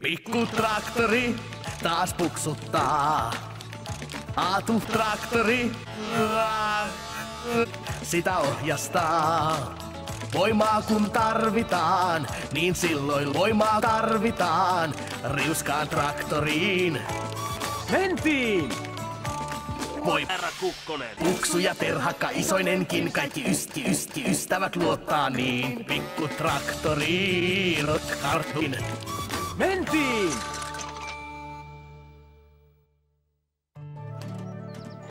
Pikkutraktori taas puksuttaa. Aatu-traktori sitä ohjastaa. Voimaa kun tarvitaan, niin silloin voimaa tarvitaan. Riuskaan traktoriin. Mentiin! Voi Herra Kukkonen. Puksu ja terhakka isoinenkin, kaikki ystävät luottaa niin. Pikkutraktori rotkartin. Mentiin!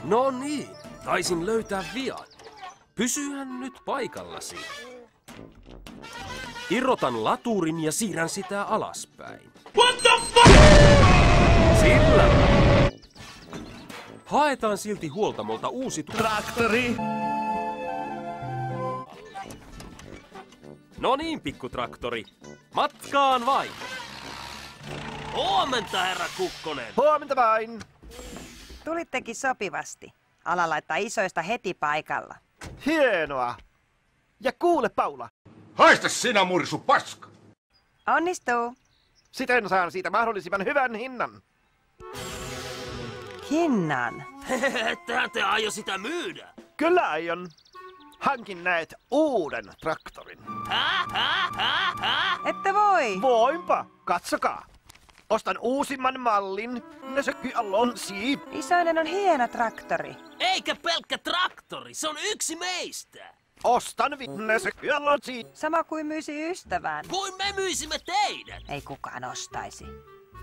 No niin, taisin löytää vian. Pysyhän nyt paikallasi. Irrotan laturin ja siirrän sitä alaspäin. What the fuck? Sillä! Haetaan silti huoltamolta uusi Traktori. No niin, pikkutraktori. Matkaan vain! Huomenta, herra Kukkonen. Huomenta vain. Tulittekin sopivasti. Ala laittaa isoista heti paikalla. Hienoa. Ja kuule, Paula. Haista sinä, mursu paska! Onnistuu. Siten saan siitä mahdollisimman hyvän hinnan. Hinnan. Ettehän te aio sitä myydä. Kyllä aion. Hankin näet uuden traktorin. Ette voi. Voinpa, katsokaa. Ostan uusimman mallin. Alonsi. Isoinen on hieno traktori. Eikä pelkkä traktori, se on yksi meistä. Ostan Alonsi. Sama kuin myisi ystävään. Kuin me myisimme teidät. Ei kukaan ostaisi.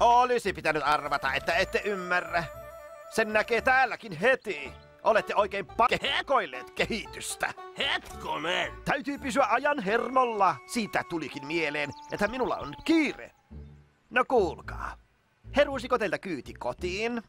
Olisi pitänyt arvata, että ette ymmärrä. Sen näkee täälläkin heti. Olette oikein pakekoilleet kehitystä. Hetkonen. Täytyy pysyä ajan hermolla. Siitä tulikin mieleen, että minulla on kiire. No kuulkaa. Heruisiko teiltä kyyti kotiin?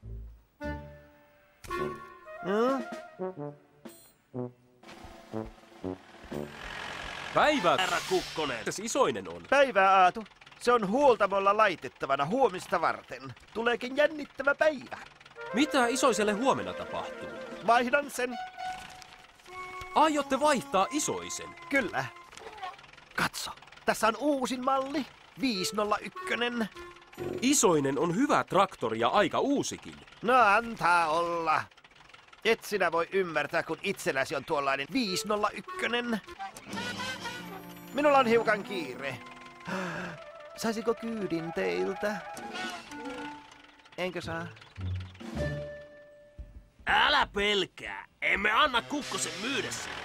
Päivää, Herra Kukkonen. mitäs isoinen on? Päivää, Aatu. Se on huoltamolla laitettavana huomista varten. Tuleekin jännittävä päivä. Mitä isoiselle huomenna tapahtuu? Vaihdan sen. Aiotte vaihtaa isoisen? Kyllä. Katso, tässä on uusin malli. 501. Isoinen on hyvä traktori ja aika uusikin. No antaa olla. Et sinä voi ymmärtää, kun itselläsi on tuollainen 501. Minulla on hiukan kiire. Saisiko kyydin teiltä? Enkö saa? Älä pelkää. Emme anna Kukkosen myydä sitä.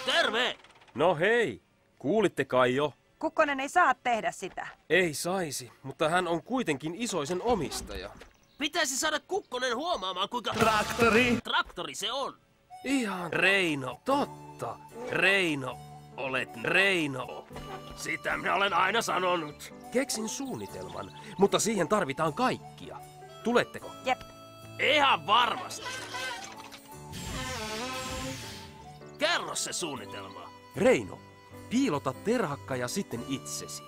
Terve. No hei, kuulitte kai jo? Kukkonen ei saa tehdä sitä. Ei saisi, mutta hän on kuitenkin isoisen omistaja. Pitäisi saada Kukkonen huomaamaan, kuinka traktori se on. Ihan Reino, totta. Reino, olet Reino. Sitä minä olen aina sanonut. Keksin suunnitelman, mutta siihen tarvitaan kaikkia. Tuletteko? Jep. Ihan varmasti. Kerro se suunnitelma. Reino, piilota terhakka ja sitten itsesi.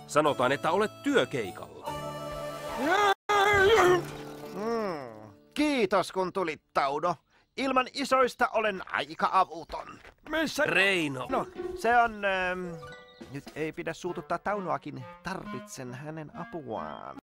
Sanotaan, että olet työkeikalla. Kiitos kun tulit, Tauno. Ilman isoista olen aika avuton. Missä? Reino. No, se on... Nyt ei pidä suututtaa Taunoakin. Tarvitsen hänen apuaan.